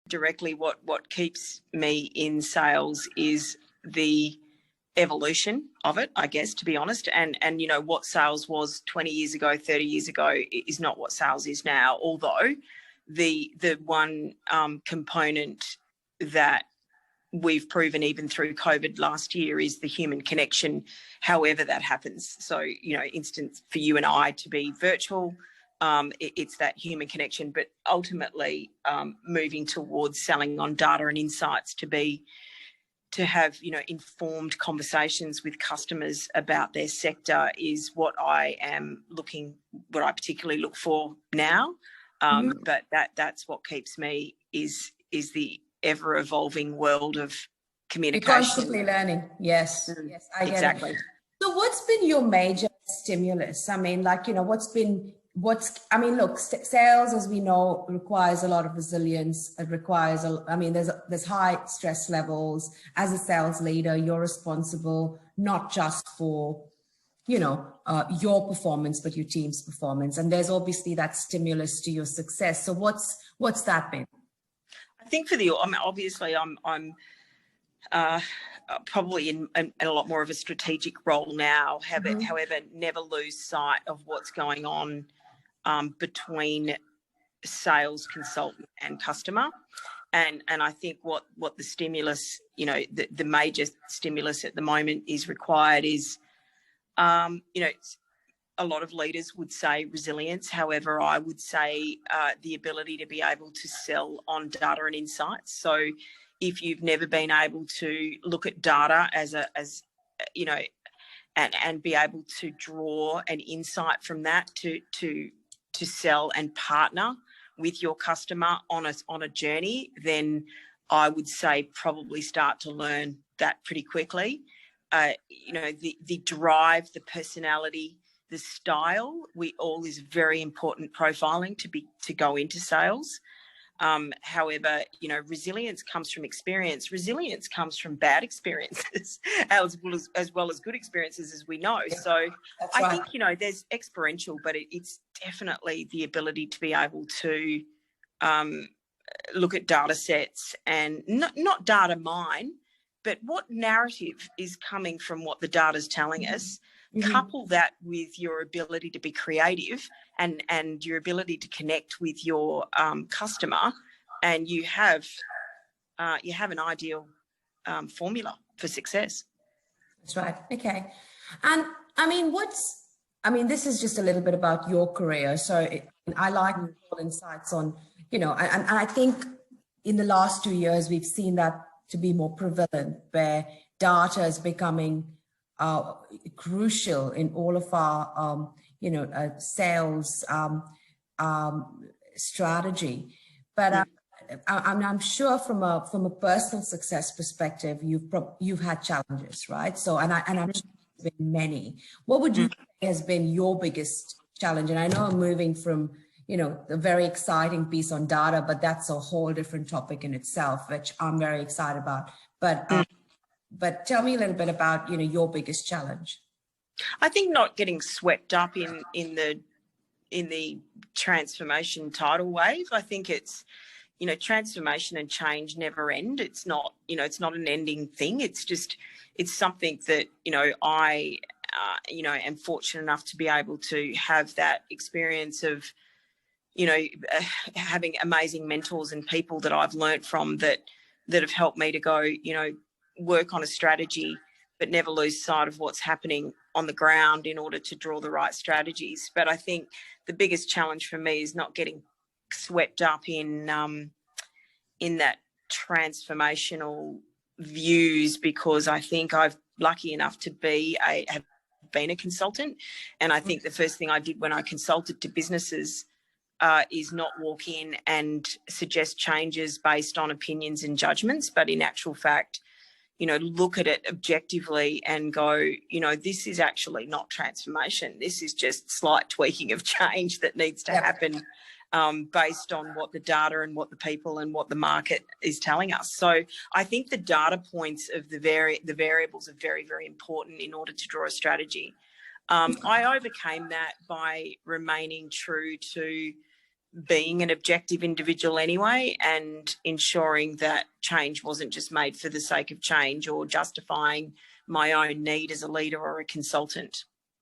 directly, what keeps me in sales is the evolution of it, I guess, to be honest. And you know, what sales was 20 years ago, 30 years ago is not what sales is now. Although the one component that we've proven even through COVID last year is the human connection, however that happens. So, you know, instance for you and I to be virtual, it's that human connection, but ultimately moving towards selling on data and insights to have, you know, informed conversations with customers about their sector is what I particularly look for now. But that's what keeps me is the ever evolving world of communication. You're constantly learning. Yes. Yes, I get exactly. it. So what's been your major stimulus? I mean, like, you know, look, sales, as we know, requires a lot of resilience. It requires, there's high stress levels. As a sales leader, you're responsible not just for, you know, your performance, but your team's performance. And there's obviously that stimulus to your success. So what's that been? I think obviously I'm probably in a lot more of a strategic role now. However, never lose sight of what's going on between sales consultant and customer. And I think what the stimulus, you know, the major stimulus at the moment is required is, you know, a lot of leaders would say resilience. However, I would say the ability to be able to sell on data and insights. So if you've never been able to look at data as you know, and be able to draw an insight from that to sell and partner with your customer on a journey, then I would say probably start to learn that pretty quickly. You know, the drive, the personality, the style, all is very important profiling to go into sales. However, you know, resilience comes from experience. Resilience comes from bad experiences as well as good experiences, as we know. Yeah, so that's I right. think, you know, there's experiential, but it's definitely the ability to be able to look at data sets and not data mine, but what narrative is coming from what the data is telling us. Couple that with your ability to be creative and your ability to connect with your customer, and you have an ideal formula for success. That's right. Okay. And I mean, this is just a little bit about your career. So I like all insights on, you know, and I think in the last 2 years, we've seen that to be more prevalent, where data is becoming crucial in all of our, sales strategy. But I'm sure from a personal success perspective, you've had challenges, right? So, and I'm sure there's been many. What would you say has been your biggest challenge? And I know I'm moving from, you know, the very exciting piece on data, but that's a whole different topic in itself, which I'm very excited about. But tell me a little bit about, you know, your biggest challenge. I think not getting swept up in the transformation tidal wave. I think it's, you know, transformation and change never end. It's not, you know, it's not an ending thing. It's something that, you know, I, am fortunate enough to be able to have that experience of, you know, having amazing mentors and people that I've learnt from that have helped me to go, you know, work on a strategy, but never lose sight of what's happening on the ground in order to draw the right strategies. But I think the biggest challenge for me is not getting swept up in that transformational views, because I think I've lucky enough to have been a consultant, and I think the first thing I did when I consulted to businesses is not walk in and suggest changes based on opinions and judgments, but in actual fact, you know, look at it objectively and go, you know, this is actually not transformation. This is just slight tweaking of change that needs to happen based on what the data and what the people and what the market is telling us. So I think the data points of the variables are very, very important in order to draw a strategy. I overcame that by remaining true to, being an objective individual anyway, and ensuring that change wasn't just made for the sake of change or justifying my own need as a leader or a consultant.